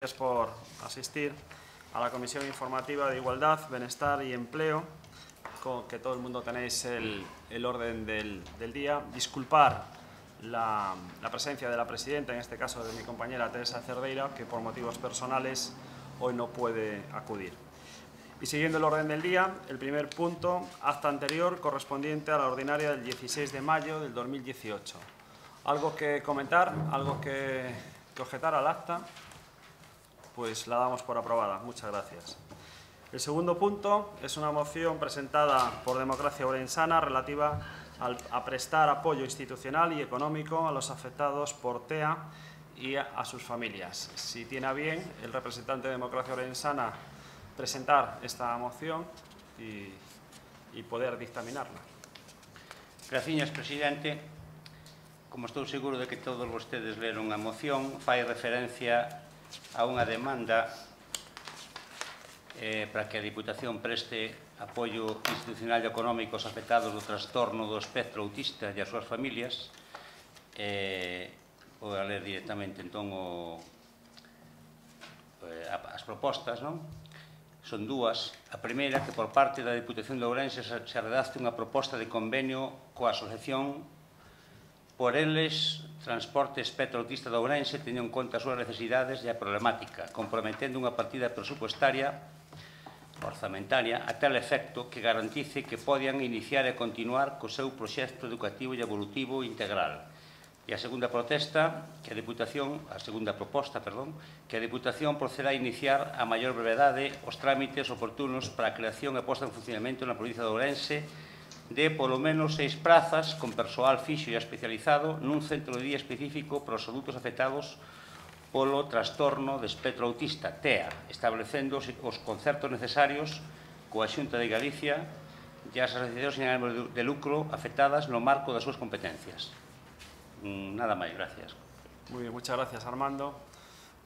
Gracias por asistir a la Comisión Informativa de Igualdad, Bienestar y Empleo, que todo el mundo tenéis el orden del día. Disculpar la presencia de la presidenta, en este caso de mi compañera Teresa Cerdeira, que por motivos personales hoy no puede acudir. Y siguiendo el orden del día, el primer punto, acta anterior correspondiente a la ordinaria del 16 de mayo del 2018. ¿Algo que comentar? ¿Algo que objetar al acta? Pues la damos por aprobada. Muchas gracias. El segundo punto es una moción presentada por Democracia Ourensana relativa a prestar apoyo institucional y económico a los afectados por TEA y a sus familias. Si tiene a bien el representante de Democracia Ourensana presentar esta moción y poder dictaminarla. Gracias, presidente. Como estou seguro de que todos vostedes leron a moción, fai referencia a unha demanda para que a Diputación preste apoio institucional e económico aos afectados do trastorno do espectro autista e as súas familias. Vou a ler directamente entón as propostas, non? Son dúas. A primeira, que por parte da Diputación de Ourense se redacte unha proposta de convenio coa Asociación Por eles, Transporte Espectro Autista de Ourense, tendo en conta as súas necesidades e a problemática, comprometendo unha partida presupuestaria orzamentaria a tal efecto que garantice que podan iniciar e continuar co seu proxecto educativo e evolutivo integral. E a segunda proposta, que a Diputación proceda a iniciar a maior brevedade os trámites oportunos para a creación e posta en funcionamento na provincia de Ourense de polo menos 6 prazas con persoal fixo e especializado nun centro de día específico para os adultos afectados polo trastorno de espectro autista, TEA, establecendo os concertos necesarios coa Xunta de Galicia e as asociacións sin ánimo de lucro afectadas no marco das súas competencias. Nada máis, gracias. Muy bien, muchas gracias, Armando.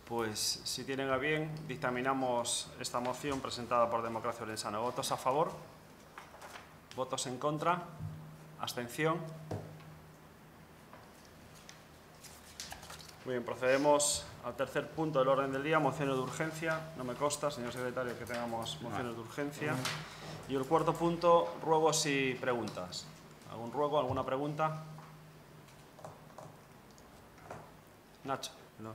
Pues, si tienen a bien, dictaminamos esta moción presentada por Democracia Ourensana. ¿Votos a favor? ¿Votos en contra? ¿Abstención? Muy bien, procedemos al tercer punto del orden del día, mociones de urgencia. No me consta, señor secretario, que tengamos mociones de urgencia. Y el cuarto punto, ruegos y preguntas. ¿Algún ruego, alguna pregunta? Nacho, ¿no?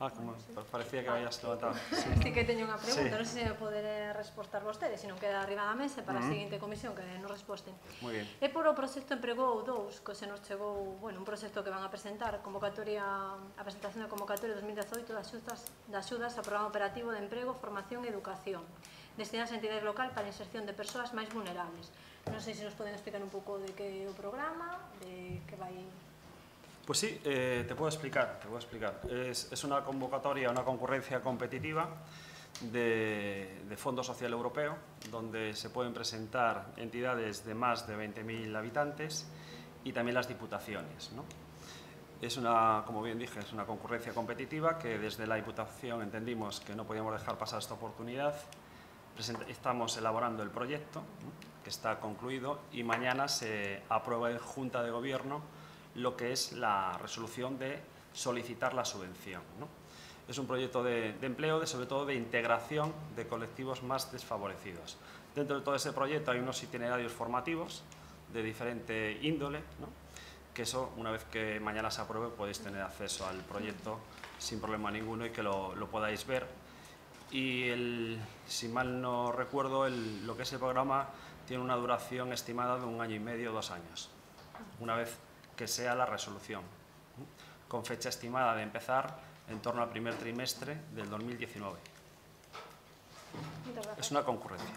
Como parecía que habías levantado. Sí que teño unha pregunta, non sei se me poderé respostar vostedes, se non queda arriba da mesa para a seguinte comisión que non resposten. Moi bien. É por o proxecto Empregou 2, que se nos chegou, un proxecto que van a presentar, a presentación da convocatoria 2018 das axudas ao programa operativo de emprego, formación e educación, destinadas a entidades local para a inserción de persoas máis vulnerables. Non sei se nos poden explicar un pouco de que é o programa, de que vai... Pues sí, te puedo explicar. Es una convocatoria, una concurrencia competitiva de Fondo Social Europeo, donde se pueden presentar entidades de más de 20.000 habitantes y también las diputaciones, ¿no? Es como bien dije, es una concurrencia competitiva que desde la Diputación entendimos que no podíamos dejar pasar esta oportunidad. Estamos elaborando el proyecto, ¿no?, que está concluido, y mañana se aprueba en Junta de Gobierno lo que es la resolución de solicitar la subvención, ¿no? Es un proyecto de empleo, sobre todo de integración de colectivos más desfavorecidos. Dentro de todo ese proyecto hay unos itinerarios formativos de diferente índole, ¿no?, que eso, una vez que mañana se apruebe, podéis tener acceso al proyecto sin problema ninguno y que lo podáis ver. Y si mal no recuerdo, lo que es el programa tiene una duración estimada de 1 año y medio, 2 años. Una vez que sea la resolución, con fecha estimada de empezar en torno al primer trimestre del 2019. Es una concurrencia.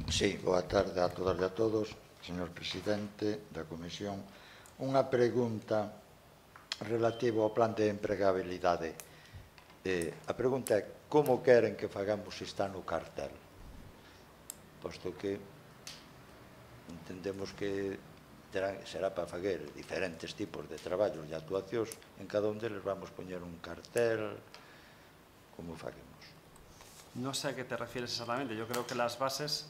Sí, boa tarde a todas e a todos, señor presidente da comisión. Unha pregunta relativa ao plan de empregabilidade. A pregunta é como queren que fagamos se está no cartel, posto que entendemos que será para fazer diferentes tipos de traballos e actuacións. En cada un deles vamos poñer un cartel. Como faguemos? No sé a qué te refieres exactamente. Yo creo que las bases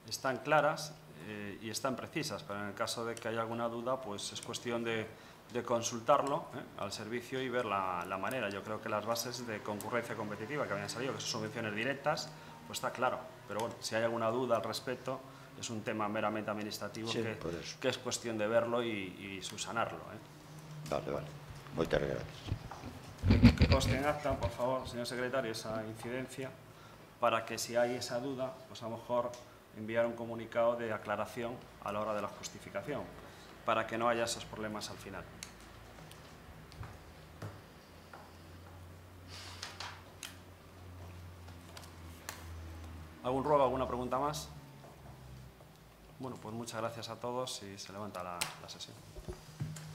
están claras y están precisas, pero en el caso de que haya alguna duda, pues es cuestión de de consultarlo al servicio y ver la manera. Yo creo que las bases de concurrencia competitiva que habían salido, que son subvenciones directas, pues está claro. Pero bueno, si hay alguna duda al respecto, es un tema meramente administrativo, Sí, que es cuestión de verlo y subsanarlo. Vale. Moitas gracias. Que conste en acta, por favor, señor secretario, esa incidencia, para que si hay esa duda, pues a lo mejor enviar un comunicado de aclaración a la hora de la justificación, para que no haya esos problemas al final. ¿Algún ruego, alguna pregunta más? Bueno, pues muchas gracias a todos y se levanta la sesión.